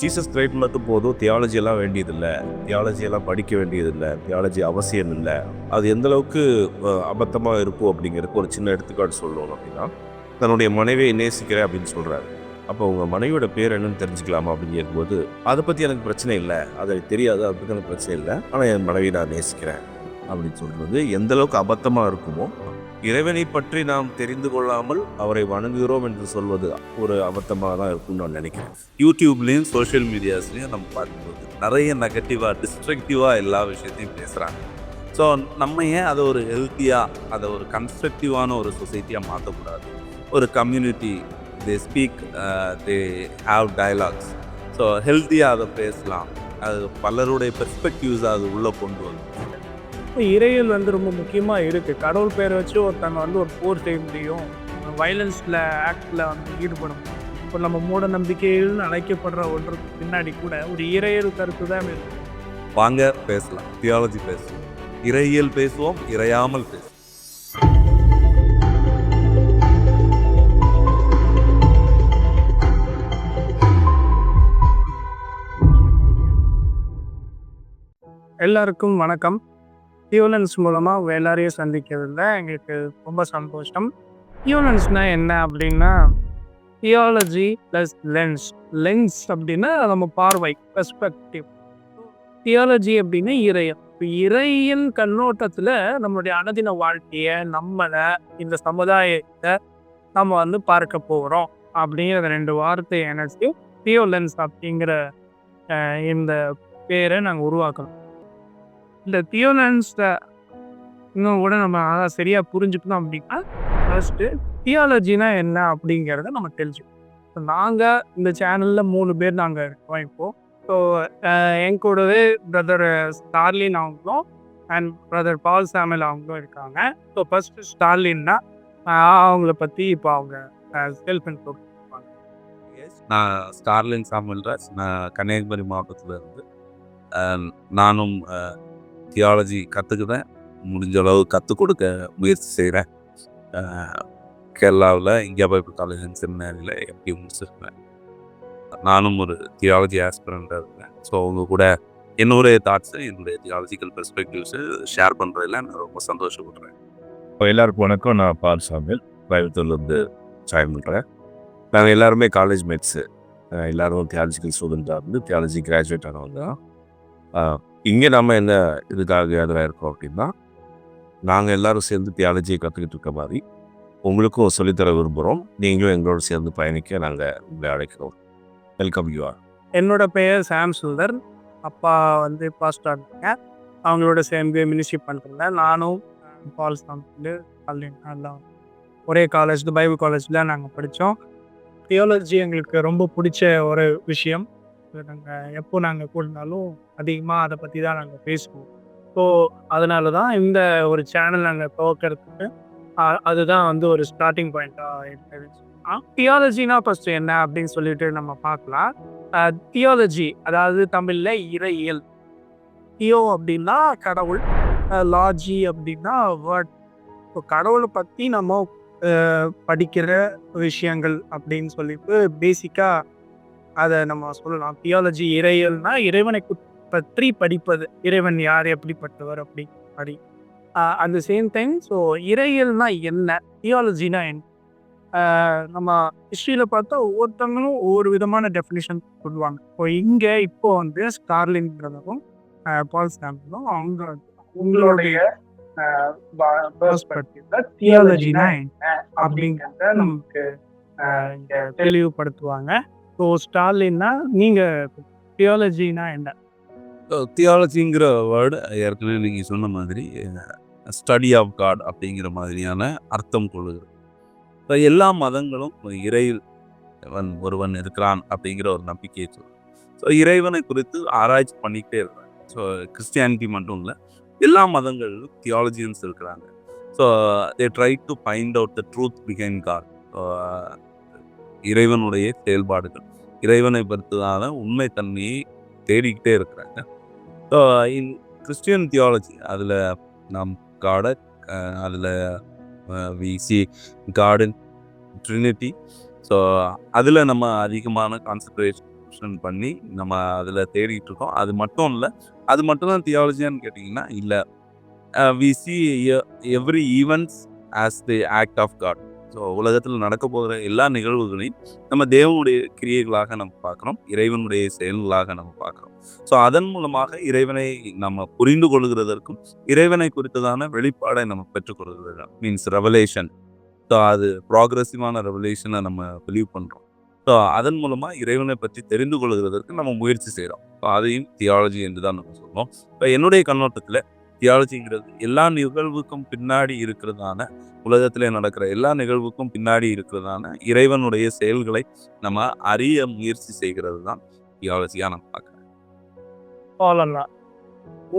Jesus Christ மட்டும் போதும், theology எல்லாம் வேண்டியதில்லை, தியாலஜி எல்லாம் படிக்க வேண்டியதில்லை, தியாலஜி அவசியம் இல்லை. அது எந்த அளவுக்கு அபத்தமாக இருக்கும் அப்படிங்கிறதுக்கு ஒரு சின்ன எடுத்துக்காட்டு சொல்லணும் அப்படின்னா, தன்னுடைய மனைவியை நேசிக்கிறேன் அப்படின்னு சொல்கிறாரு. அப்போ உங்கள் மனைவியோட பேர் என்னன்னு தெரிஞ்சுக்கலாமா அப்படின்னு கேட்கும்போது, அதை பற்றி எனக்கு பிரச்சனை இல்லை, அது தெரியாது, அதை பற்றி எனக்கு பிரச்சனை இல்லை, ஆனால் என் மனைவியை நான் நேசிக்கிறேன் அப்படின்னு சொல்கிறது எந்த அளவுக்கு அபத்தமாக இருக்குமோ, இறைவனை பற்றி நாம் தெரிந்து கொள்ளாமல் அவரை வணங்குகிறோம் என்று சொல்வது ஒரு அபத்தமாக தான் இருக்கும்னு நான் நினைக்கிறேன். யூடியூப்லேயும் சோஷியல் மீடியாஸ்லேயும் நம்ம பார்க்கும்போது நிறைய நெகட்டிவாக டிஸ்ட்ரக்டிவாக எல்லா விஷயத்தையும் பேசுகிறாங்க. ஸோ நம்ம ஏன் அதை ஒரு ஹெல்த்தியாக, அதை ஒரு கன்ஸ்ட்ரக்டிவான ஒரு சொசைட்டியாக மாற்றக்கூடாது? ஒரு community, they speak, they have dialogues. So ஹெல்த்தியாக அதை பேசலாம். அது பலருடைய பெர்ஸ்பெக்டிவ்ஸை அது உள்ளே கொண்டு வந்து இறையியல் ரொம்ப முக்கியமாக இருக்குது. கடவுள் பேரை வச்சு ஒருத்தங்க ஒரு போர் செய்ய முடியும், வைலன்ஸில் ஆக்டில் ஈடுபட முடியும். இப்போ நம்ம மூட நம்பிக்கைகள்னு அழைக்கப்படுற ஒன்றுக்கு பின்னாடி கூட ஒரு இறையியல் கருத்து தான் இருக்குது. வாங்க பேசலாம், தியாலஜி பேசுவோம், இறையியல் பேசுவோம், இறையாமல் பேசுவோம். எல்லாருக்கும் வணக்கம். தியோலன்ஸ் மூலமாக எல்லாரையும் சந்திக்கிறதுல எங்களுக்கு ரொம்ப சந்தோஷம். தியோலன்ஸ்னால் என்ன அப்படின்னா, தியாலஜி ப்ளஸ் லென்ஸ். லென்ஸ் அப்படின்னா நம்ம பார்வை, பெர்ஸ்பெக்டிவ். தியாலஜி அப்படின்னா இறையல். இப்போ இறையியல் கண்ணோட்டத்தில் நம்மளுடைய அனுதின வாழ்க்கையை, நம்மளை, இந்த சமுதாயத்தை நம்ம பார்க்க போகிறோம் அப்படிங்கிற ரெண்டு வார்த்தை இணைச்சி தியோலென்ஸ் அப்படிங்கிற இந்த பேரை நாங்கள் உருவாக்கணும். இந்த தியோலன்ஸை இன்னும் கூட நம்ம சரியாக புரிஞ்சுக்கணும் அப்படின்னா, ஃபர்ஸ்ட்டு தியாலஜினா என்ன அப்படிங்கிறத நம்ம தெரிஞ்சுக்கணும். ஸோ நாங்கள் இந்த சேனலில் 3 பேர் நாங்கள் இருக்கோம் இப்போது. ஸோ என் கூடவே பிரதர் ஸ்டார்லின் அவங்களும் அண்ட் பிரதர் பால் சாமுவேல் அவங்களும் இருக்காங்க. ஸோ ஃபர்ஸ்ட்டு ஸ்டார்லின்னா அவங்கள பற்றி இப்போ அவங்க செல்ஃப் இன்ட்ரோட் பண்ணுவாங்க. நான் ஸ்டார்லின் சாமுவேல் ராஜ். நான் கன்னியாகுமரி மாவட்டத்தில் இருந்து நானும் தியாலஜி கற்றுக்குறேன். முடிஞ்ச அளவு கற்றுக் கொடுக்க முயற்சி செய்கிறேன். கேரளாவில் இந்தியா பைபிள் காலேஜ் அண்ட் செமினாரியில் எம்டி முடிச்சிருக்கேன். நானும் ஒரு தியாலஜி ஆஸ்பிரண்டாக இருக்கேன். ஸோ அவங்க கூட என்னுடைய தாட்ஸு, என்னுடைய தியாலஜிக்கல் பெர்ஸ்பெக்டிவ்ஸு ஷேர் பண்ணுறதுல நான் ரொம்ப சந்தோஷப்படுறேன். எல்லாருக்கும் வணக்கம். நான் பால் சாமுவேல், கோயம்புத்தூர்லேருந்து ஜாயின் பண்ணுறேன். நாங்கள் எல்லாருமே காலேஜ் மேட்ஸு, எல்லோரும் தியாலஜிக்கல் ஸ்டூடெண்ட்டாக இருந்து தியாலஜி கிராஜுவேட் ஆனவங்க தான். இங்கே நம்ம என்ன இதுக்காக அதில் இருக்கோம் அப்படின்னா, நாங்கள் எல்லோரும் சேர்ந்து தியாலஜியை கற்றுக்கிட்டு இருக்க மாதிரி உங்களுக்கும் சொல்லித்தர விரும்புகிறோம். நீங்களும் எங்களோட சேர்ந்து பயணிக்க நாங்கள் உங்களை அழைக்கிறோம். Welcome you are. என்னோட பெயர் சாம் சுந்தர். அப்பா பாஸ்டர் இருந்தாங்க. அவங்களோட சேர்ந்து மினிஸ்ட்ரி பண்ணுறேன். நானும் பால் சாமுவேல் எல்லாம் ஒரே காலேஜ், பைபிள் காலேஜில் நாங்கள் படித்தோம். தியாலஜி எங்களுக்கு ரொம்ப பிடிச்ச ஒரு விஷயம். எப்போ நாங்கள் கூடினாலும் அதிகமாக அதை பற்றி தான் நாங்கள் பேசுவோம். ஸோ அதனால தான் இந்த ஒரு சேனல் நாங்கள் துவக்கிறதுக்கு அதுதான் ஒரு ஸ்டார்டிங் பாயிண்ட்டாக இருக்குது. தியாலஜினா ஃபஸ்ட்டு என்ன அப்படின்னு சொல்லிட்டு நம்ம பார்க்கலாம். தியாலஜி அதாவது தமிழில் இறையியல். தியோ அப்படின்னா கடவுள், லாஜி அப்படின்னா வேர்ட். ஸோ கடவுளை பற்றி நம்ம படிக்கிற விஷயங்கள் அப்படின்னு சொல்லிட்டு பேசிக்காக அதை நம்ம சொல்லலாம். தியாலஜி இறையியல்னா இறைவனை பற்றி படிப்பது, இறைவன் யார், எப்படிப்பட்டவர் அப்படி. At the same time so இறையியல்னா என்ன, தியாலஜினா என்ன, நம்ம ஹிஸ்ட்ரியில் பார்த்தா ஒவ்வொருத்தவங்களும் ஒவ்வொரு விதமான டெஃபினிஷன் சொல்லுவாங்க. இப்போ ஸ்டார்லின் பிரதரும் பால் சாமுவேலும் உங்களுடைய தியாலஜினா என்ன அப்படிங்கிறத நமக்கு தெளிவுபடுத்துவாங்க. ஸோ ஸ்டார்லின்னா நீங்கள் தியாலஜினா என்ன? தியாலஜிங்கிற வேர்டு ஏற்கனவே நீங்கள் சொன்ன மாதிரி ஸ்டடி ஆஃப் காட் அப்படிங்கிற மாதிரியான அர்த்தம் கொள்ளுகிறது. இப்போ எல்லா மதங்களும் இறைவன் ஒருவன் இருக்கிறான் அப்படிங்கிற ஒரு நம்பிக்கையை சொல்லுது. ஸோ இறைவனை குறித்து ஆராய்ச்சி பண்ணிக்கிட்டே இருக்கிறாங்க. ஸோ கிறிஸ்டியானிட்டி மட்டும் இல்லை, எல்லா மதங்களிலும் தியாலஜியன்ஸ் இருக்கிறாங்க. So they try to find out the truth behind God. இறைவனுடைய செயல்பாடுகள், இறைவனை பொறுத்ததான உண்மைத்தன்மையை தேடிக்கிட்டே இருக்கிறாங்க. ஸோ இன் கிறிஸ்டியன் தியாலஜி அதில் நாம் காடை, அதில் we see God in Trinity. So அதில் நம்ம அதிகமான கான்சன்ட்ரேஷன் கொஸ்டின் பண்ணி நம்ம அதில் தேடிட்டு இருக்கோம். அது மட்டும் இல்லை, அது மட்டும் தான் தியாலஜியான்னு கேட்டிங்கன்னா இல்லை. We see every events as the act of God. So உலகத்தில் நடக்க போகிற எல்லா நிகழ்வுகளையும் நம்ம தேவனுடைய கிரியைகளாக நம்ம பார்க்குறோம், இறைவனுடைய செயல்களாக நம்ம பார்க்குறோம். ஸோ அதன் மூலமாக இறைவனை நம்ம புரிந்து கொள்கிறதற்கும் இறைவனை குறித்ததான வெளிப்பாடை நம்ம பெற்றுக்கொள்கிறது மீன்ஸ் ரெவலேஷன். ஸோ அது ப்ராக்ரெசிவான ரெவலேஷனை நம்ம பிலீவ் பண்ணுறோம். ஸோ அதன் மூலமாக இறைவனை பற்றி தெரிந்து கொள்கிறதற்கு நம்ம முயற்சி செய்கிறோம். ஸோ அதையும் தியாலஜி என்று தான் நம்ம சொல்லுவோம். இப்போ என்னுடைய கண்ணோட்டத்தில் தியாலஜிங்கிறது எல்லா நிகழ்வுக்கும் பின்னாடி இருக்கிறதான, உலகத்திலே நடக்கிற எல்லா நிகழ்வுக்கும் பின்னாடி இருக்கிறதான இறைவனுடைய செயல்களை நம்ம அறிய முயற்சி செய்கிறது தான் தியாலஜியாக நான் பார்க்குறேன். அவ்வளோதான்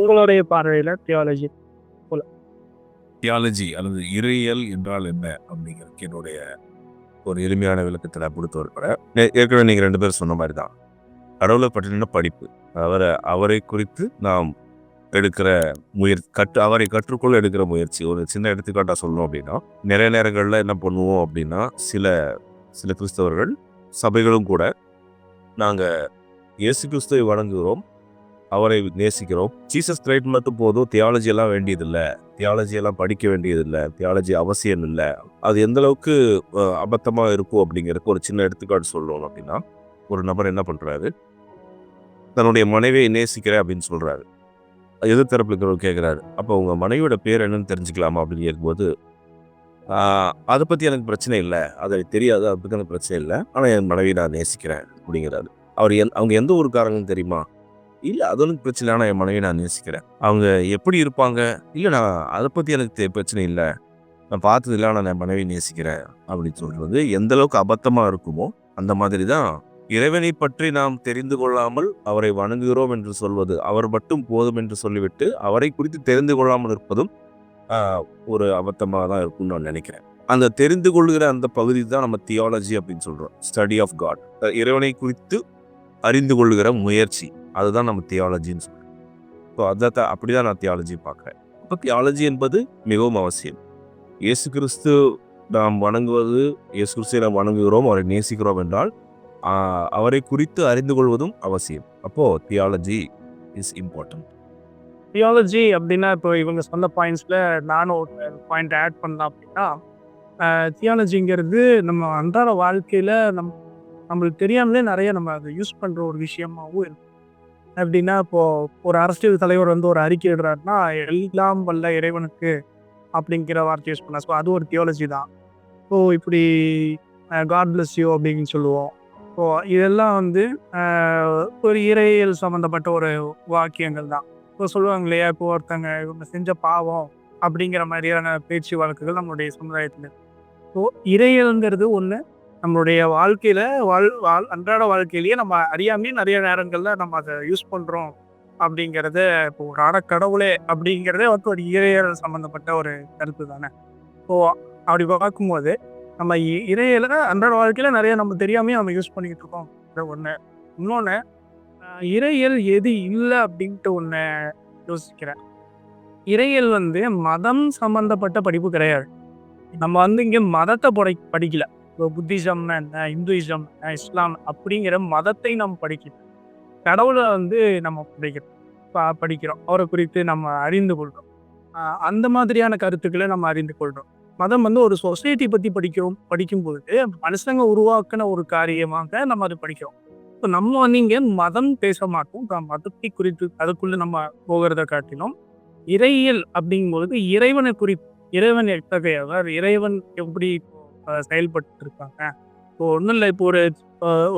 உங்களுடைய பார்வையில் தியாலஜி. தியாலஜி அல்லது இறையியல் என்றால் என்ன அப்படிங்கிறதுக்கு என்னுடைய ஒரு எளிமையான விளக்கத்தை நான் கொடுத்து இருக்கிறேன். ஏற்கனவே நீங்கள் 2 பேரும் சொன்ன மாதிரி தான், கடவுளை பற்றின படிப்பு, அவரை குறித்து நாம் எடுக்கிற முயற்சி, அவரை கற்றுக்கொள்ள எடுக்கிற முயற்சி. ஒரு சின்ன எடுத்துக்காட்டாக சொல்லணும் அப்படின்னா, நிறைய நேரங்களில் என்ன பண்ணுவோம் அப்படின்னா, சில கிறிஸ்தவர்கள் சபைகளும் கூட நாங்கள் இயேசு கிறிஸ்துவை வணங்குகிறோம், அவரை நேசிக்கிறோம், ஜீசஸ் கிரைஸ்ட் மட்டும் போதும், தியாலஜி எல்லாம் வேண்டியதில்லை, தியாலஜி எல்லாம் படிக்க வேண்டியதில்லை, தியாலஜி அவசியம் இல்லை, அது எந்த அளவுக்கு அபத்தமாக இருக்கும் அப்படிங்கிறதுக்கு ஒரு சின்ன எடுத்துக்காட்டு சொல்லணும் அப்படின்னா, ஒரு நபர் என்ன பண்ணுறாரு, தன்னுடைய மனைவியை நேசிக்கிறேன் அப்படின்னு சொல்கிறாரு. எதிர்த்தரப்பில் இருக்கிறவர் கேட்குறாரு, அப்போ உங்கள் மனைவியோட பேர் என்னன்னு தெரிஞ்சுக்கலாமா அப்படின்னு கேட்கும்போது, அதை பற்றி எனக்கு பிரச்சனை இல்லை, அது தெரியாது, அதை பற்றி எனக்கு பிரச்சனை இல்லை, ஆனால் என் மனைவியை நான் நேசிக்கிறேன் அப்படிங்கிறாரு. அவங்க எந்த ஊருக்காரங்கன்னு தெரியுமா? இல்லை, அது ஒன்றும் பிரச்சனை இல்லை, ஆனால் என் மனைவியை நான் நேசிக்கிறேன். அவங்க எப்படி இருப்பாங்க? இல்லை, நான் அதை பற்றி எனக்கு பிரச்சனை இல்லை, நான் பார்த்தது இல்லை, ஆனால் நான் மனைவியை நேசிக்கிறேன் அப்படின்னு சொல்கிறது எந்த அளவுக்கு அபத்தமாக இருக்குமோ அந்த மாதிரி தான் இறைவனை பற்றி நாம் தெரிந்து கொள்ளாமல் அவரை வணங்குகிறோம் என்று சொல்வது, அவர் மட்டும் போதும் என்று சொல்லிவிட்டு அவரை குறித்து தெரிந்து கொள்ளாமல் இருப்பதும் ஒரு அபத்தமாக தான் இருக்கும்னு நான் நினைக்கிறேன். அந்த தெரிந்து கொள்கிற அந்த பகுதி தான் நம்ம தியாலஜி அப்படின்னு சொல்கிறோம், ஸ்டடி ஆஃப் காட். இறைவனை குறித்து அறிந்து கொள்கிற முயற்சி, அதுதான் நம்ம தியாலஜின்னு சொல்கிறோம். ஸோ அப்படி தான் நான் தியாலஜி பார்க்குறேன். இப்போ தியாலஜி என்பது மிகவும் அவசியம். இயேசு கிறிஸ்து நாம் வணங்குவது, இயேசு கிறிஸ்துவை நாம் வணங்குகிறோம், அவரை நேசிக்கிறோம் என்றால் அவரை குறித்து அறிந்து கொள்வதும் அவசியம். அப்போது தியாலஜி இஸ் இம்பார்ட்டன்ட். தியாலஜி அப்படின்னா இப்போ இவங்க சொன்ன பாயிண்ட்ஸில் நானும் ஒரு பாயிண்ட் ஆட் பண்ணலாம் அப்படின்னா, தியாலஜிங்கிறது நம்ம அன்றாட வாழ்க்கையில் நம்மளுக்கு தெரியாமலே நிறைய நம்ம அதை யூஸ் பண்ணுற ஒரு விஷயமாகவும் இருக்கும். எப்படின்னா, இப்போது ஒரு அரசியல் தலைவர் வந்து ஒரு அறிக்கை இடுறாருன்னா, எல்லாம் வல்ல இறைவனுக்கு அப்படிங்கிற வார்த்தை யூஸ் பண்ணலாம். ஸோ அது ஒரு தியாலஜி தான். ஸோ இப்படி காட் பிளஸ் யூ அப்படின்னு சொல்லுவோம். ஸோ இதெல்லாம் வந்து ஒரு இறையியல் சம்மந்தப்பட்ட ஒரு வாக்கியங்கள் தான். இப்போ சொல்லுவாங்க இல்லையா, இப்போ ஒருத்தங்க இவங்க செஞ்ச பாவம் அப்படிங்கிற மாதிரியான பேச்சு வழக்குகள் நம்மளுடைய சமுதாயத்தில். ஸோ இறையியல்ங்கிறது ஒன்று நம்மளுடைய வாழ்க்கையில் அன்றாட வாழ்க்கையிலேயே நம்ம அறியாமே நிறைய நேரங்களில் நம்ம அதை யூஸ் பண்ணுறோம் அப்படிங்கிறத, இப்போ ஒரு அறக்கடவுளே அப்படிங்கிறதே வந்து ஒரு இறையியல் சம்மந்தப்பட்ட ஒரு கருத்து தானே. ஸோ அப்படி பார்க்கும்போது நம்ம இறையில அன்றாட வாழ்க்கையில் நிறைய நம்ம தெரியாமே நம்ம யூஸ் பண்ணிக்கிட்டு இருக்கோம். ஒன்று. இன்னொன்று, இறையியல் எது இல்லை அப்படின்ட்டு ஒன்று யோசிக்கிறேன். இறையியல் வந்து மதம் சம்மந்தப்பட்ட படிப்பு கிடையாது. நம்ம வந்து இங்கே மதத்தை படிக்கல. இப்போ புத்திசம்னா என்ன, இந்துயிசம், இஸ்லாம் அப்படிங்கிற மதத்தை நம்ம படிக்கிறோம். கடவுளை வந்து நம்ம படிக்கிறோம், அவரை குறித்து நம்ம அறிந்து கொள்கிறோம். அந்த மாதிரியான கருத்துக்களை நம்ம அறிந்து கொள்கிறோம். மதம் வந்து ஒரு சொசைட்டி பற்றி படிக்கும்போது மனுஷங்க உருவாக்கின ஒரு காரியமாக நம்ம அதை படிக்கிறோம். இப்போ நம்ம வந்து இங்கே மதம் பேச மாட்டோம். மதத்தை குறித்து அதுக்குள்ளே நம்ம போகிறத காட்டிலும் இறையியல் அப்படிங்கும்போது இறைவன் எத்தகையவர், இறைவன் எப்படி செயல்பட்டு இருக்காங்க. இப்போ ஒன்றும் இல்லை, இப்போ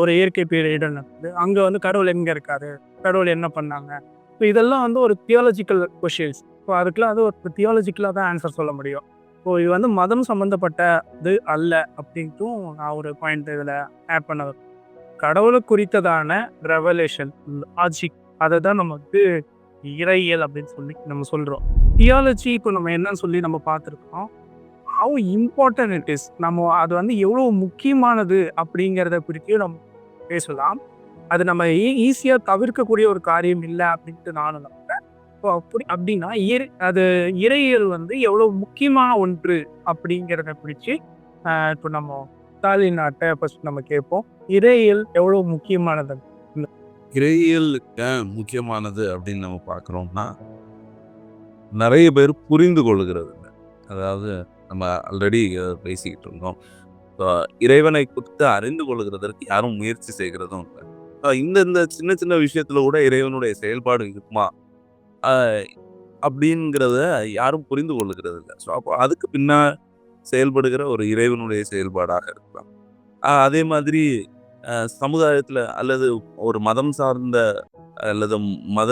ஒரு இயற்கை பேரிடர் நடக்குது, அங்கே வந்து கடவுள் எங்கே இருக்காரு, கடவுள் என்ன பண்ணாங்க. இப்போ இதெல்லாம் வந்து ஒரு தியாலஜிக்கல் கொஷின்ஸ். இப்போ அதுக்கெல்லாம் வந்து ஒரு தியாலஜிக்கலாக தான் ஆன்சர் சொல்ல முடியும். இப்போ இது வந்து மதம் சம்மந்தப்பட்டது அல்ல அப்படின்ட்டும் நான் ஒரு பாயிண்ட் இதில் ஆட் பண்ண. கடவுளை குறித்ததான ரெவலேஷன், லாஜிக், அதை தான் நம்ம வந்து இறையியல் அப்படின்னு சொல்லி நம்ம சொல்கிறோம். தியாலஜி இப்போ நம்ம என்னன்னு சொல்லி நம்ம பார்த்துருக்கோம், ஹவு இம்பார்ட்டன்ட் இட் இஸ். நம்ம அது வந்து எவ்வளோ முக்கியமானது அப்படிங்கிறத குறித்து நம்ம பேசலாம். அது நம்ம ஈஸியாக தவிர்க்கக்கூடிய ஒரு காரியம் இல்லை அப்படின்ட்டு நானும் நம்புறேன். இப்போ அப்படின்னா அது இறையியல் வந்து எவ்வளோ முக்கியமான ஒன்று அப்படிங்கிறத குறித்து இப்போ நம்ம ஸ்டாலின் நாட்டை ஃபர்ஸ்ட் நம்ம கேட்போம். இறையியல் எவ்வளோ முக்கியமானது. இறையியல் முக்கியமானது அப்படின்னு நம்ம பார்க்குறோம்னா நிறைய பேர் புரிந்து கொள்கிறது இல்ல. அதாவது நம்ம ஆல்ரெடி பேசிக்கிட்டு இருந்தோம். இறைவனை குறித்து அறிந்து கொள்கிறதற்கு யாரும் முயற்சி செய்கிறதும் இல்லை. இந்த இந்த சின்ன சின்ன விஷயத்துல கூட இறைவனுடைய செயல்பாடு இருக்குமா அப்படிங்கிறத யாரும் புரிந்து கொள்கிறது இல்லை. ஸோ அப்போ அதுக்கு செயல்படுகிற ஒரு இறைவனுடைய செயல்பாடாக இருக்கலாம். அதே மாதிரி சமுதாயத்துல அல்லது ஒரு மதம் சார்ந்த அல்லது மத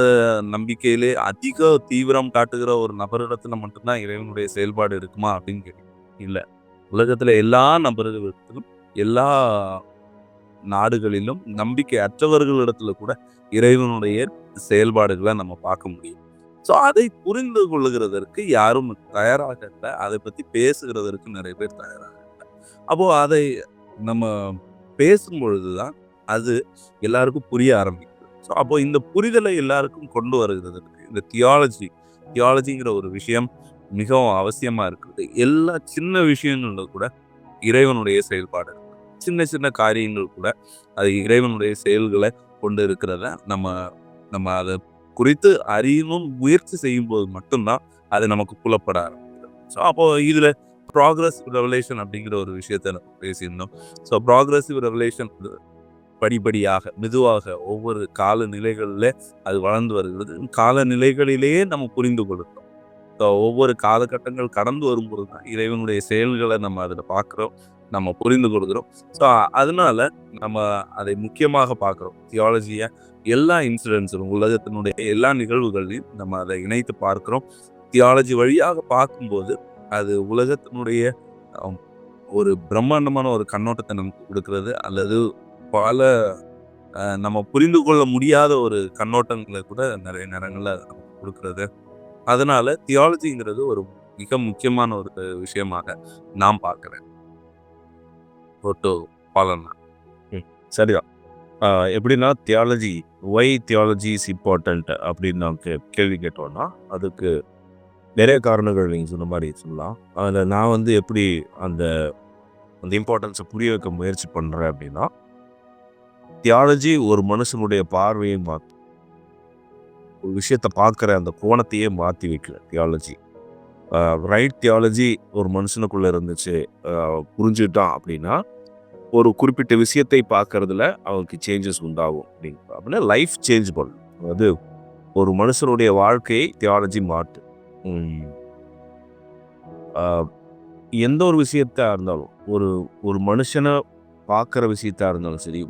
நம்பிக்கையிலே அதிக தீவிரம் காட்டுகிற ஒரு நபரிடத்துல மட்டும்தான் இறைவனுடைய செயல்பாடு இருக்குமா அப்படின்னு கேட்டீங்க இல்ல. உலகத்துல எல்லா நபர்களிடத்திலும் எல்லா நாடுகளிலும் நம்பிக்கை அற்றவர்களிடத்துல கூட இறைவனுடைய செயல்பாடுகளை நம்ம பார்க்க முடியும். ஸோ அதை புரிந்து கொள்ளுகிறதற்கு யாரும் தயாராக இல்லை. அதை பத்தி பேசுகிறதற்கு நிறைய பேர் தயாராக இல்லை. அப்போ அதை நம்ம பேசும் பொழுதுதான் அது எல்லாருக்கும் புரிய ஆரம்பிக்குது. ஸோ அப்போ இந்த புரிதலை எல்லாருக்கும் கொண்டு வருகிறதுக்கு இந்த தியாலஜிங்கிற ஒரு விஷயம் மிகவும் அவசியமா இருக்குது. எல்லா சின்ன விஷயங்கள்ல கூட இறைவனுடைய செயல்பாடு இருக்கு. சின்ன சின்ன காரியங்கள் கூட அது இறைவனுடைய செயல்களை கொண்டு இருக்கிறத நம்ம நம்ம அதை குறித்து அறியணும் முயற்சி செய்யும் போது மட்டும்தான் அது நமக்கு புலப்பட ஆரம்பிக்குது. ஸோ அப்போ இதுல ப்ராக்ரஸிவ் ரெவலேஷன் அப்படிங்கிற ஒரு விஷயத்த நம்ம பேசியிருந்தோம். ஸோ ப்ராக்ரஸிவ் ரெவலேஷன் படிப்படியாக மெதுவாக ஒவ்வொரு காலநிலைகளில் அது வளர்ந்து வருகிறது. காலநிலைகளிலேயே நம்ம புரிந்து கொள்கிறோம். ஸோ ஒவ்வொரு காலகட்டங்கள் கடந்து வரும்போது தான் இறைவனுடைய செயல்களை நம்ம அதில் பார்க்குறோம், நம்ம புரிந்து கொள்கிறோம். ஸோ அதனால நம்ம அதை முக்கியமாக பார்க்குறோம். தியாலஜியை எல்லா இன்சிடென்ட்ஸும் உலகத்தினுடைய எல்லா நிகழ்வுகளையும் நம்ம அதை இணைத்து பார்க்குறோம். தியாலஜி வழியாக பார்க்கும்போது அது உலகத்தினுடைய ஒரு பிரம்மாண்டமான ஒரு கண்ணோட்டத்தை நமக்கு கொடுக்கிறது, அல்லது பல நம்ம புரிந்து கொள்ள முடியாத ஒரு கண்ணோட்டங்களை கூட நிறைய நேரங்களில் நமக்கு கொடுக்கிறது. அதனால தியாலஜிங்கிறது ஒரு மிக முக்கியமான ஒரு விஷயமாக நான் பார்க்குறேன். சரிதான். எப்படின்னா theology why theology is important அப்படின்னு நான் கேள்வி கேட்டோம்னா அதுக்கு நிறைய காரணங்கள் நீங்கள் சொன்ன மாதிரி சொல்லலாம். அதில் நான் எப்படி அந்த அந்த இம்பார்ட்டன்ஸை புரிய வைக்க முயற்சி பண்ணுறேன் அப்படின்னா, தியாலஜி ஒரு மனுஷனுடைய பார்வையை மாற்றும், ஒரு விஷயத்தை பார்க்குற அந்த கோணத்தையே மாற்றி வைக்கல தியாலஜி. ரைட் தியாலஜி ஒரு மனுஷனுக்குள்ளே இருந்துச்சு, புரிஞ்சுட்டான் அப்படின்னா ஒரு குறிப்பிட்ட விஷயத்தை பார்க்கறதுல அவனுக்கு சேஞ்சஸ் உண்டாகும் அப்படின்னா லைஃப் சேஞ்ச் பண்ணும். அது ஒரு மனுஷனுடைய வாழ்க்கையை தியாலஜி மாட்டு. எந்த ஒரு விஷயத்தா இருந்தாலும் ஒரு மனுஷனை பார்க்குற விஷயத்தா இருந்தாலும் சரி,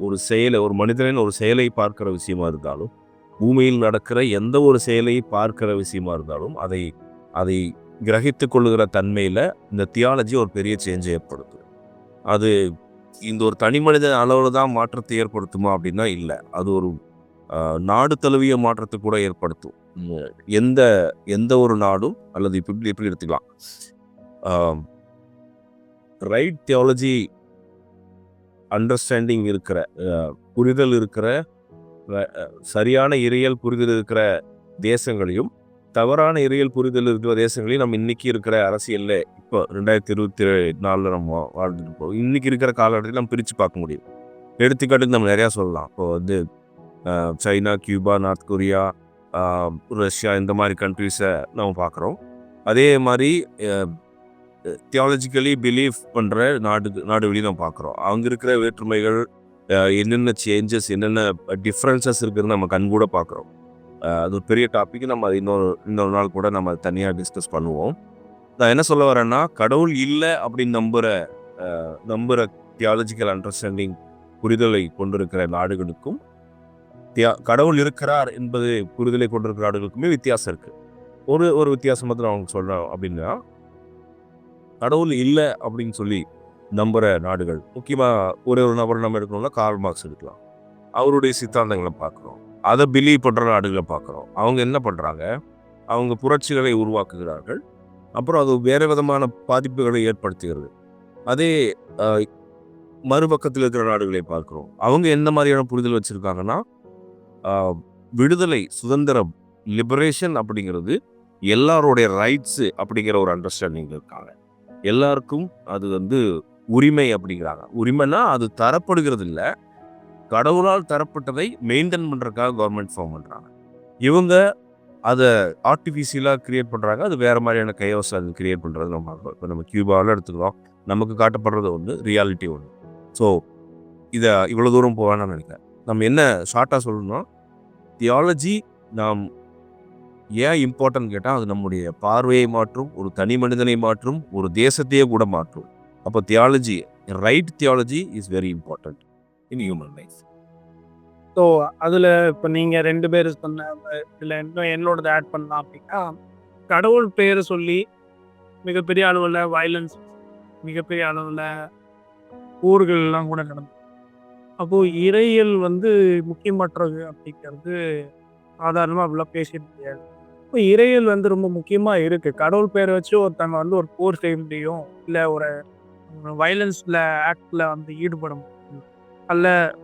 ஒரு மனிதனின் ஒரு செயலை பார்க்குற விஷயமா இருந்தாலும், பூமியில் நடக்கிற எந்த ஒரு செயலை பார்க்கிற விஷயமா இருந்தாலும் அதை கிரகித்து கொள்ளுகிற தன்மையில் இந்த தியாலஜி ஒரு பெரிய சேஞ்சை ஏற்படுத்தும். அது இந்த ஒரு தனி மனித அளவில் தான் மாற்றத்தை ஏற்படுத்துமா அப்படின்னா இல்லை. அது ஒரு நாடு தழுவிய மாற்றத்தை கூட ஏற்படுத்தும். எந்த ஒரு நாடும் அல்லது எப்படி எடுத்துக்கலாம், ரைட் தியாலஜி அண்டர்ஸ்டாண்டிங் இருக்கிற புரிதல் இருக்கிற சரியான இறையியல் புரிதல் இருக்கிற தேசங்களையும் தவறான இறையியல் புரிதல் இருக்கிற தேசங்களையும் நம்ம இன்னைக்கு இருக்கிற அரசியலில் இப்போ 2024 நம்ம வாழ்ந்துட்டு போகிறோம். இன்னைக்கு இருக்கிற காலகட்டத்தில் நம்ம பிரித்து பார்க்க முடியும். எடுத்துக்காட்டுக்கு நம்ம நிறையா சொல்லலாம். இப்போ China, Cuba, north Korea, Russia இந்த மாதிரி கண்ட்ரிஸை நம்ம பார்க்குறோம். அதே மாதிரி தியாலஜிக்கலி பிலீவ் பண்ணுற நாடு வெளியே நம்ம பார்க்குறோம். அவங்க இருக்கிற வேற்றுமைகள், என்னென்ன சேஞ்சஸ், என்னென்ன டிஃப்ரென்சஸ் இருக்குதுன்னு நம்ம கண்கூட பார்க்குறோம். அது ஒரு பெரிய டாபிக். நம்ம அது இன்னொரு நாள் கூட நம்ம தனியாக டிஸ்கஸ் பண்ணுவோம். நான் என்ன சொல்ல வரேன்னா, கடவுள் இல்லை அப்படின்னு நம்புகிற தியாலஜிக்கல் அண்டர்ஸ்டாண்டிங் புரிதலை கொண்டிருக்கிற நாடுகளுக்கும் கடவுள் இருக்கிறார் என்பது புரிதலை கொண்டிருக்கிற நாடுகளுக்குமே வித்தியாசம் இருக்குது. ஒரு வித்தியாசம் மட்டும் அவங்க சொல்கிறோம் அப்படின்னா, கடவுள் இல்லை அப்படின்னு சொல்லி நம்புகிற நாடுகள், முக்கியமாக ஒரு நபர் நம்ம எடுக்கணும்னா கார்ல் மார்க்ஸ் எடுக்கலாம். அவருடைய சித்தாந்தங்களை பார்க்குறோம். அதை பிலீவ் பண்ணுற நாடுகளை பார்க்குறோம். அவங்க என்ன பண்ணுறாங்க, அவங்க புரட்சிகளை உருவாக்குகிறார்கள், அப்புறம் அது வேறு விதமான பாதிப்புகளை ஏற்படுத்துகிறது. அதே மறுபக்கத்தில் இருக்கிற நாடுகளை பார்க்குறோம். அவங்க எந்த மாதிரியான புரிதல் வச்சுருக்காங்கன்னா, விடுதலை, சுதந்திரம், லிபரேஷன் அப்படிங்கிறது எல்லாருடைய ரைட்ஸு அப்படிங்கிற ஒரு அண்டர்ஸ்டாண்டிங் இருக்காங்க. எல்லாருக்கும் அது உரிமை அப்படிங்கிறாங்க. உரிமைனா அது தரப்படுகிறது இல்லை, கடவுளால் தரப்பட்டதை மெயின்டைன் பண்ணுறதுக்காக கவர்மெண்ட் ஃபார்ம் பண்ணுறாங்க. இவங்க அதை ஆர்டிஃபிஷியலாக கிரியேட் பண்ணுறாங்க. அது வேறு மாதிரியான கையோஸ் அது கிரியேட் பண்ணுறது நம்ம பார்க்குறோம். இப்போ நம்ம கியூபாவில் எடுத்துக்கிறோம், நமக்கு காட்டப்படுறது ஒன்று, ரியாலிட்டி ஒன்று. ஸோ இதை இவ்வளோ தூரம் போவேன்னு நினைக்கிறேன். நம்ம என்ன ஷார்ட்டாக சொல்லணும்னா, தியாலஜி நாம் ஏன் இம்பார்ட்டன்ட் கேட்டால் அது நம்முடைய பார்வையை மாற்றும், ஒரு தனி மனிதனை மாற்றும், ஒரு தேசத்தையே கூட மாற்றும். அப்போ theology, right theology is very important in human life. So அதில் இப்போ நீங்கள் 2 பேர் சொன்ன இதில் இன்னும் என்னோடது ஆட் பண்ணலாம் அப்படின்னா, கடவுள் பேரை சொல்லி மிகப்பெரிய அளவில் வயலன்ஸ், மிகப்பெரிய அளவில் ஊர்கள்லாம் கூட நடந்தது. அப்போது இறையியல் வந்து முக்கியமற்றது அப்படிங்கிறது சாதாரணமாக அப்படிலாம் பேசிட முடியாது. இப்போ இறையியல் வந்து ரொம்ப முக்கியமாக இருக்குது. கடவுள் பேரை வச்சு ஒருத்தவங்க வந்து ஒரு போர் செய்ய முடியும், இல்லை ஒரு வயலன்ஸில் ஆக்டில் வந்து ஈடுபட முடியும்,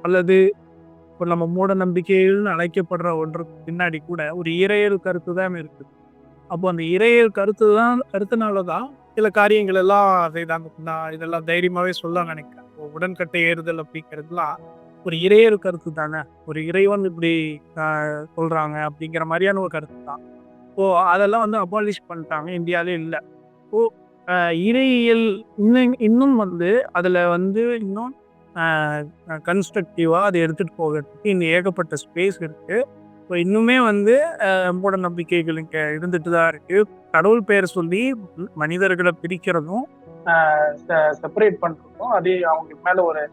அல்லது இப்போ நம்ம மூட நம்பிக்கைகள்னு அழைக்கப்படுற ஒன்றுக்கு பின்னாடி கூட ஒரு இறையியல் கருத்து தான் இருக்குது. அப்போ அந்த இறையியல் கருத்துனால தான் சில காரியங்கள் எல்லாம் செய்தாங்க. நான் இதெல்லாம் தைரியமாகவே சொல்ல நினைக்கிறேன். இப்போ உடன்கட்டை ஏறுதல் அப்படிங்கிறதுலாம் ஒரு இறையியல் கருத்து தானே. ஒரு இறைவன் இப்படி சொல்கிறாங்க அப்படிங்கிற மாதிரியான ஒரு கருத்து தான். இப்போ அதெல்லாம் வந்து அபாலிஷ் பண்ணிட்டாங்க, இந்தியாவிலே இல்லை. இப்போ இறையியல் இன்னும் வந்து அதில் வந்து இன்னும் கன்ஸ்ட்ரக்டிவாக அதை எடுத்துகிட்டு போகிறதுக்கு இன்னும் ஏகப்பட்ட ஸ்பேஸ் இருக்குது. இப்போ இன்னுமே வந்து மூட நம்பிக்கைகள் இங்கே இருந்துட்டு தான் இருக்குது. கடவுள் பேரை சொல்லி மனிதர்களை பிரிக்கிறதும் செப்பரேட் பண்ணுறதும், அதே அவங்க மேலே ஒரு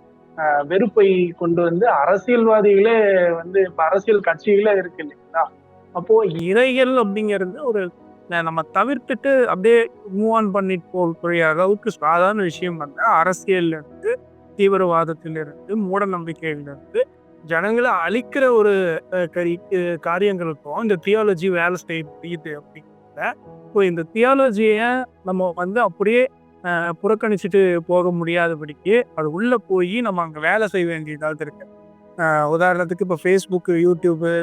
வெறுப்பை கொண்டு வந்து அரசியல்வாதிகளே வந்து இப்போ அரசியல் கட்சிகளே இருக்கு இல்லைங்களா. அப்போது இறையியல் அப்படிங்கிறது ஒரு நம்ம தவிர்த்துட்டு அப்படியே மூவ் ஆன் பண்ணிட்டு போகக்கூடிய அளவுக்கு சாதாரண விஷயம் வந்து அரசியல்லேருந்து, தீவிரவாதத்திலிருந்து, மூட நம்பிக்கையிலிருந்து ஜனங்களை அழிக்கிற ஒரு காரியங்களுக்கும் இந்த தியாலஜி வேலை செய்ய முடியுது அப்படிங்கிறத. இப்போ இந்த தியாலஜியை நம்ம வந்து அப்படியே புறக்கணிச்சுட்டு போக முடியாதபடிக்கு அது உள்ளே போய் நம்ம அங்கே வேலை செய்ய வேண்டியதாக இருக்கு. உதாரணத்துக்கு இப்போ ஃபேஸ்புக்கு, யூடியூப்பு,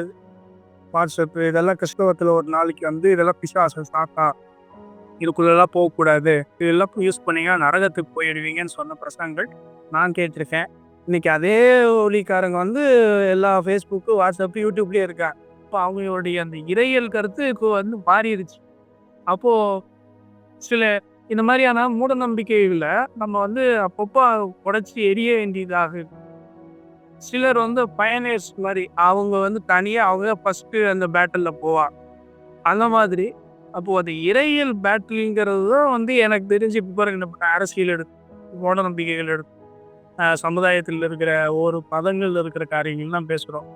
வாட்ஸ்அப்பு இதெல்லாம் கிறிஸ்தவத்தில் ஒரு நாளைக்கு வந்து இதெல்லாம் பிசாசு, சாத்தா, இதுக்குள்ளெல்லாம் போகக்கூடாது, இதெல்லாம் யூஸ் பண்ணீங்க நரகத்துக்கு போயிடுவீங்கன்னு சொன்ன பிரசங்கள் நான் கேட்டிருக்கேன். இன்றைக்கி அதே ஒலிக்காரங்க வந்து எல்லா ஃபேஸ்புக்கு, வாட்ஸ்அப்பு, யூடியூப்லேயே இருக்காங்க. இப்போ அவங்களுடைய அந்த இறையியல் கருத்து இப்போ வந்து மாறிடுச்சு. அப்போது சில இந்த மாதிரியான மூட நம்பிக்கைகளை நம்ம வந்து அப்பப்போ உடைச்சி எரிய வேண்டியதாக இருக்கு. சிலர் வந்து பயனர்ஸ் மாதிரி அவங்க வந்து தனியாக அவங்க ஃபஸ்ட்டு அந்த பேட்டிலில் போவாங்க. அந்த மாதிரி அப்போது அது இறையியல் பேட்டில்ங்கிறது தான் வந்து எனக்கு தெரிஞ்சு இப்போ பாருங்க, நம்ம அரசியல் எடுத்து, மூட நம்பிக்கைகள் எடுத்து, சமுதாயத்தில் இருக்கிற ஒரு பதங்கள் இருக்கிற காரியங்கள் தான் பேசுகிறோம்.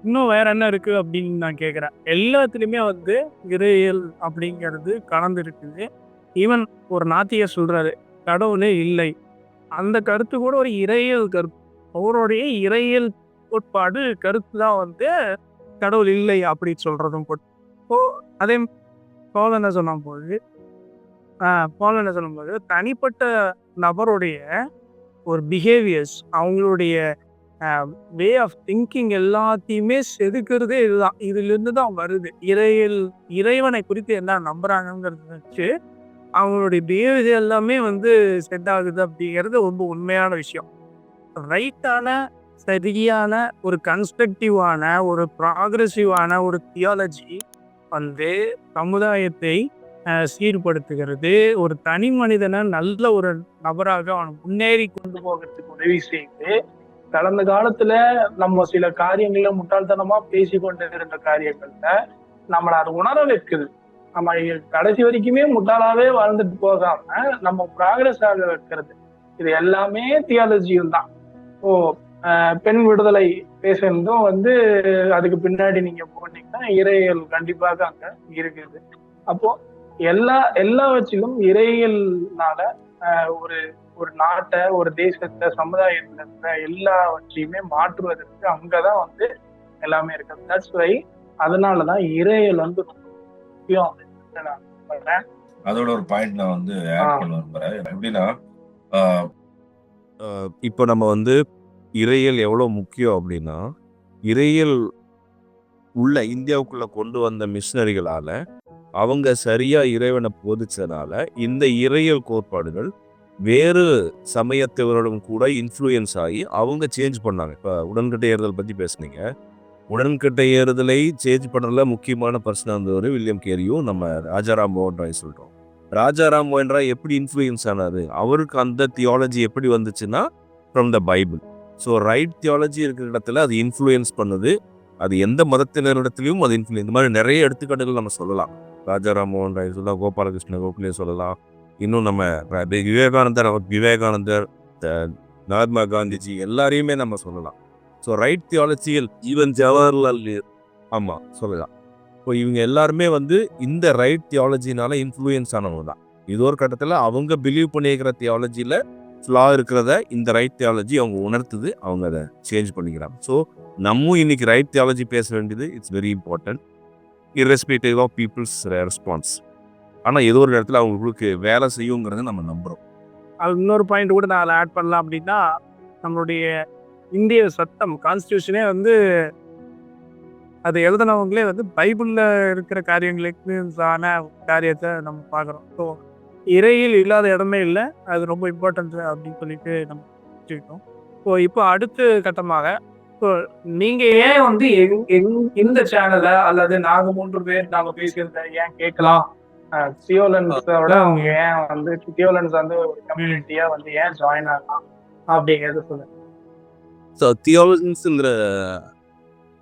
இன்னும் வேற என்ன இருக்குது அப்படின்னு நான் கேட்குறேன். எல்லாத்துலேயுமே வந்து இறையியல் அப்படிங்கிறது கலந்து இருக்குது. ஈவன் ஒரு நாத்தியர் சொல்கிறாரு கடவுளே இல்லை, அந்த கருத்து கூட ஒரு இறையியல் கருத்து. அவருடைய இறையியல் கோட்பாடு கருத்து தான் வந்து கடவுள் இல்லை அப்படின்னு சொல்கிறதும் கூட. இப்போ அதே போல என்ன சொல்லும்போது தனிப்பட்ட நபருடைய ஒரு பிஹேவியர்ஸ், அவங்களுடைய வே ஆஃப் திங்கிங் எல்லாத்தையுமே செதுக்கிறதே இதுதான். இதிலிருந்து தான் வருது. இறைவனை குறித்து என்ன நம்புறாங்கிறத வச்சு அவங்களுடைய பிஹேவியர் எல்லாமே வந்து செட் ஆகுது அப்படிங்கிறது ரொம்ப உண்மையான விஷயம். ரைட்டான, சரியான, ஒரு கன்ஸ்ட்ரக்டிவான, ஒரு ப்ராக்ரெசிவான ஒரு தியாலஜி வந்து சமுதாயத்தை சீர்படுத்துகிறது. ஒரு தனி மனிதனை நல்ல ஒரு நபராக அவன் முன்னேறி கொண்டு போகிறதுக்கு உதவி செய்து, கடந்த காலத்துல நம்ம சில காரியங்கள்ல முட்டாள்தனமா பேசி கொண்டு இருந்த காரியங்கள்ல நம்மளை அது உணர வைக்குது. நம்ம கடைசி வரைக்குமே முட்டாளாவே வாழ்ந்துட்டு போகாம நம்ம ப்ராக்ரஸ் ஆக வைக்கிறது. இது எல்லாமே தியாலஜியும் தான். ஓ பெண் விடுதலை பேசுறதும் வந்து அதுக்கு பின்னாடி நீங்க போனீங்கன்னா இறையியல் கண்டிப்பாக அங்க இருக்குது. அப்போ எல்லா வச்சிலும் இறையியல்னால ஒரு ஒரு நாட்டை, ஒரு தேசத்தை, சமுதாயத்துல இருக்கிற எல்லாவற்றையுமே மாற்றுவதற்கு அங்கதான் வந்து எல்லாமே இருக்குது. தட்ஸ் வை அதனாலதான் இறையியல் வந்து முக்கியம். நான் சொல்றேன். அதோட ஒரு பாயிண்ட் நான் வந்து ஆட் பண்ண விரும்புறேன். எப்படின்னா, இப்போ நம்ம வந்து இறையியல் எவ்வளோ முக்கியம் அப்படின்னா, இறையியல் உள்ள இந்தியாவுக்குள்ள கொண்டு வந்த மிஷினரிகளால அவங்க சரியா இறைவனை போதிச்சதுனால இந்த இறையியல் கோட்பாடுகள் வேறு சமயத்தவர்களும் கூட இன்ஃப்ளூயன்ஸ் ஆகி அவங்க சேஞ்ச் பண்ணாங்க. இப்போ உடன்கட்டை ஏறுதல் பற்றி பேசுனீங்க. உடன்கட்டை ஏறுதலை சேஞ்ச் பண்ணுறதுல முக்கியமான பர்சனாக இருந்தவர் வில்லியம் கேரியும் நம்ம ராஜாராம் மோகன் ராய் சொல்கிறோம். ராஜாராம் மோகன் ராய் எப்படி இன்ஃப்ளூயன்ஸ் ஆனார்? அவருக்கு அந்த தியாலஜி எப்படி வந்துச்சுன்னா from the Bible. So right theology இருக்கிற இடத்துல அது இன்ஃப்ளூயன்ஸ் பண்ணுது. அது எந்த மதத்தினரிடத்துலையும் அது இன்ஃப்ளூயன்ஸ். இந்த மாதிரி நிறைய எடுத்துக்காட்டுகள் நம்ம சொல்லலாம். ராஜாராம் மோகன் ராய் சொல்லலாம், கோபாலகிருஷ்ண கோகலே சொல்லலாம். இன்னும் நம்ம விவேகானந்தர், மகாத்மா காந்திஜி எல்லாரையுமே நம்ம சொல்லலாம். ஸோ ரைட் தியாலஜியல் ஈவன் ஜவஹர்லால் நேரு ஆமாம் சொல்லலாம். இப்போ இவங்க எல்லாருமே இந்த ரைட் தியாலஜினால இன்ஃப்ளூயன்ஸ் ஆனவங்க தான். இது ஒரு கட்டத்தில் அவங்க பிலீவ் பண்ணியிருக்கிற தியாலஜியில் ஃப்ளா இருக்கிறத இந்த ரைட் தியாலஜி அவங்க உணர்த்துது. அவங்க அதை சேஞ்ச் பண்ணிக்கிறாங்க. ஸோ நம்ம இன்னைக்கு ரைட் தியாலஜி பேச வேண்டியது it's very important irrespective of people's response. ஆனால் ஏதோ ஒரு இடத்துல அவங்களுக்கு வேலை செய்யுங்கிறத நம்ம நம்புகிறோம். அது இன்னொரு பாயிண்ட் கூட நான் ஆட் பண்ணலாம் அப்படின்னா, நம்மளுடைய இந்திய சட்டம் கான்ஸ்டியூஷனே அது எழுதினவங்களே பைபிளில் இருக்கிற காரியங்களுக்கான காரியத்தை நம்ம பார்க்குறோம். ஸோ இறையில் இல்லாத இடமே இல்லை. அது ரொம்ப இம்பார்ட்டன்ட் அப்படின்னு சொல்லிட்டு நம்ம வச்சுக்கிட்டோம். ஸோ இப்போ அடுத்த கட்டமாக ஸோ நீங்கள் ஏன் இந்த சேனலை அல்லது நாங்கள் 3 பேர் நாங்கள் பேசுகிறத ஏன் கேட்கலாம், தியோலன்ஸோட அவங்க ஏன் தியோலன்ஸ் ஒரு கம்யூனிட்டியாக ஏன் ஜாயின் ஆகலாம் அப்படிங்கிறது சொல்லுங்கள். ஸோ தியோலஜிங்கிற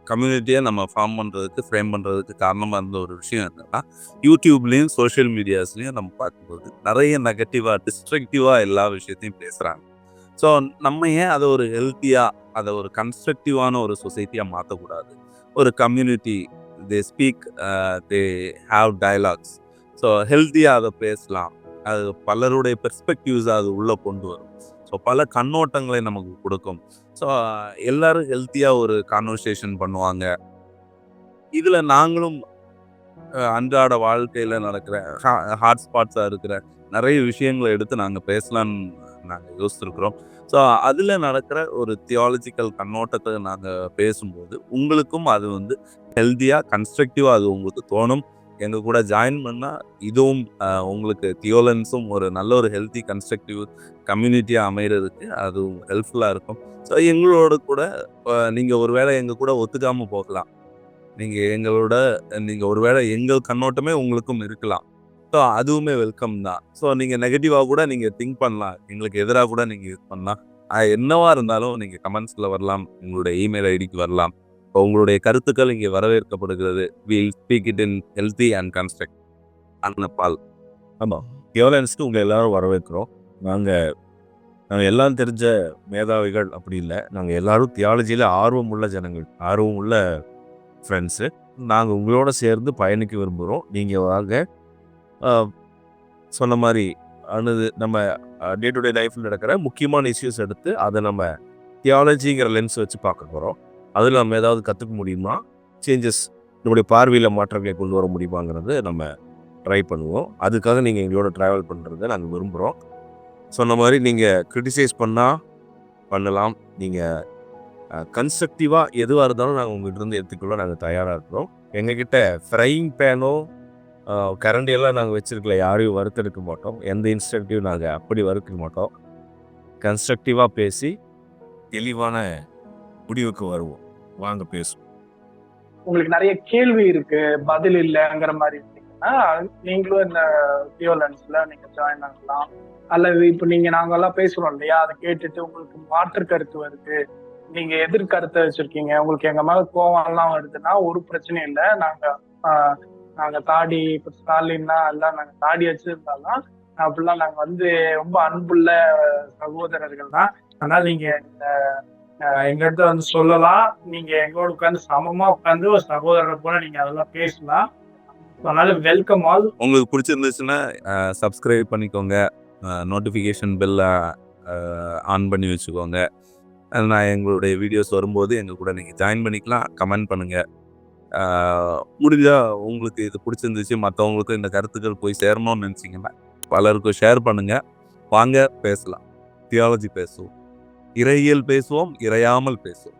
கம்யூனிட்டியை நம்ம ஃபார்ம் பண்ணுறதுக்கு ஃப்ரேம் பண்ணுறதுக்கு காரணமாக இருந்த ஒரு விஷயம் என்னென்னா, யூடியூப்லேயும் சோஷியல் மீடியாஸ்லேயும் நம்ம பார்க்கும்போது நிறைய நெகட்டிவாக டிஸ்ட்ரக்டிவாக எல்லா விஷயத்தையும் பேசுகிறாங்க. ஸோ நம்ம ஏன் அதை ஒரு ஹெல்த்தியாக, அதை ஒரு கன்ஸ்ட்ரக்டிவான ஒரு சொசைட்டியாக மாற்றக்கூடாது? ஒரு community they speak, they have dialogues. So ஹெல்த்தியாக அதை பேசலாம். அது பலருடைய பெர்ஸ்பெக்டிவ்ஸ் அது உள்ளே கொண்டு வரும். ஸோ பல கண்ணோட்டங்களை நமக்கு கொடுக்கும். ஸோ எல்லாரும் ஹெல்த்தியாக ஒரு கான்வர்சேஷன் பண்ணுவாங்க. இதில் நாங்களும் அன்றாட வாழ்க்கையில் நடக்கிற ஹாட்ஸ்பாட்ஸாக இருக்கிற நிறைய விஷயங்களை எடுத்து நாங்கள் பேசலான்னு நாங்கள் யோசிச்சிருக்கிறோம். ஸோ அதில் நடக்கிற ஒரு தியாலஜிக்கல் கண்ணோட்டத்தை நாங்கள் பேசும்போது உங்களுக்கும் அது ஹெல்த்தியாக கன்ஸ்ட்ரக்டிவாக அது உங்களுக்கு தோணும். எங்கள் கூட ஜாயின் பண்ணால் இதுவும் உங்களுக்கு தியோலன்ஸும் ஒரு நல்ல ஒரு ஹெல்த்தி கன்ஸ்ட்ரக்டிவ் கம்யூனிட்டியாக அமைகிறதுக்கு அதுவும் ஹெல்ப்ஃபுல்லாக இருக்கும். ஸோ எங்களோட கூட நீங்கள் ஒரு வேளை எங்கள் கூட ஒத்துக்காமல் போகலாம். நீங்கள் ஒரு வேளை எங்கள் கண்ணோட்டமே உங்களுக்கும் இருக்கலாம். ஸோ அதுவுமே வெல்கம் தான். ஸோ நீங்கள் நெகட்டிவாக கூட நீங்கள் திங்க் பண்ணலாம். எங்களுக்கு எதிராக கூட நீங்கள் இது பண்ணலாம். என்னவா இருந்தாலும் நீங்கள் கமெண்ட்ஸில் வரலாம், உங்களுடைய இமெயில் ஐடிக்கு வரலாம். இப்போ உங்களுடைய கருத்துக்கள் இங்கே வரவேற்கப்படுகிறது. Will speak it in healthy and construct பால். ஆமாம், தியோலன்ஸ்க்கு உங்களை எல்லாரும் வரவேற்கிறோம். நாங்கள் எல்லாம் தெரிஞ்ச மேதாவிகள் அப்படி இல்லை. நாங்கள் எல்லாரும் தியாலஜியில் ஆர்வம் உள்ள ஜனங்கள், ஆர்வம் உள்ள ஃப்ரெண்ட்ஸு. நாங்கள் உங்களோட சேர்ந்து பயணிக்க விரும்புகிறோம். நீங்கள் வாங்க. சொன்ன மாதிரி நம்ம டே டு டே லைஃப்பில் நடக்கிற முக்கியமான இஷ்யூஸ் எடுத்து அதை நம்ம தியாலஜிங்கிற லென்ஸ் வச்சு பார்க்க போகிறோம். அதில் நம்ம ஏதாவது கற்றுக்க முடியுமா, சேஞ்சஸ் நம்முடைய பார்வையில் மாற்றங்களை கொண்டு வர முடியுமாங்கிறது நம்ம ட்ரை பண்ணுவோம். அதுக்காக நீங்கள் எங்களோட ட்ராவல் பண்ணுறதை நாங்கள் விரும்புகிறோம். சொன்ன மாதிரி நீங்கள் க்ரிட்டிசைஸ் பண்ணலாம். நீங்கள் கன்ஸ்ட்ரக்டிவாக எதுவாக இருந்தாலும் நாங்கள் உங்கள்கிட்ட எடுத்துக்கொள்ள நாங்கள் தயாராக இருக்கிறோம். எங்ககிட்ட ஃப்ரையிங் பேனோ கரண்டியெல்லாம் நாங்கள் வச்சுருக்கல, யாரையும் வறுத்தெடுக்க மாட்டோம். எந்த இன்ஸ்ட்ரக்டிவ் நாங்கள் அப்படி வறுக்க மாட்டோம். கன்ஸ்ட்ரக்டிவாக பேசி தெளிவான முடிவுக்கு வருவோம். வாங்க பேசுவோம். உங்களுக்கு நிறைய கேள்வி இருக்கு, பதில் இல்லைங்கிற மாதிரி இருந்தீங்கன்னா நீங்களும் இந்த தியோலன்ஸ்ல நீங்க ஜாயின் ஆகலாம். அல்லது இப்போ நாங்கெல்லாம் பேசுறோம் இல்லையா, அதை கேட்டுட்டு உங்களுக்கு மாற்று கருத்து வருது, நீங்க எதிர்கருத்தை வச்சிருக்கீங்க, உங்களுக்கு எங்க மேல கோவம்லாம் வருதுன்னா ஒரு பிரச்சனையும் இல்லை. நாங்க தாடி இப்போ ஸ்டாலின்னா எல்லாம் நாங்க தாடி வச்சிருந்தாலும் அப்படிலாம் நாங்க ரொம்ப அன்புள்ள சகோதரர்கள் தான். அதனால நீங்க எங்க இடத்துல சொல்லலாம். நீங்க எங்களோட உட்காந்து சமமா உட்காந்து ஒரு சகோதரர் போல நீங்க அதெல்லாம் பேசலாம். அதனால வெல்கம் ஆல். உங்களுக்கு பிடிச்சிருந்துச்சுன்னா சப்ஸ்கிரைப் பண்ணிக்கோங்க, நோட்டிஃபிகேஷன் பெல்லை ஆன் பண்ணி வச்சுக்கோங்க. நான் எங்களுடைய வீடியோஸ் வரும்போது எங்கள் கூட நீங்கள் ஜாயின் பண்ணிக்கலாம். கமெண்ட் பண்ணுங்கள். முடிஞ்சால் உங்களுக்கு இது பிடிச்சிருந்துச்சு, மற்றவங்களுக்கும் இந்த கருத்துக்கள் போய் சேரணும்னு நினச்சிங்கன்னா பலருக்கும் ஷேர் பண்ணுங்கள். வாங்க பேசலாம், தியாலஜி பேசுவோம், இறையியல் பேசுவோம், இறையாமல் பேசுவோம்.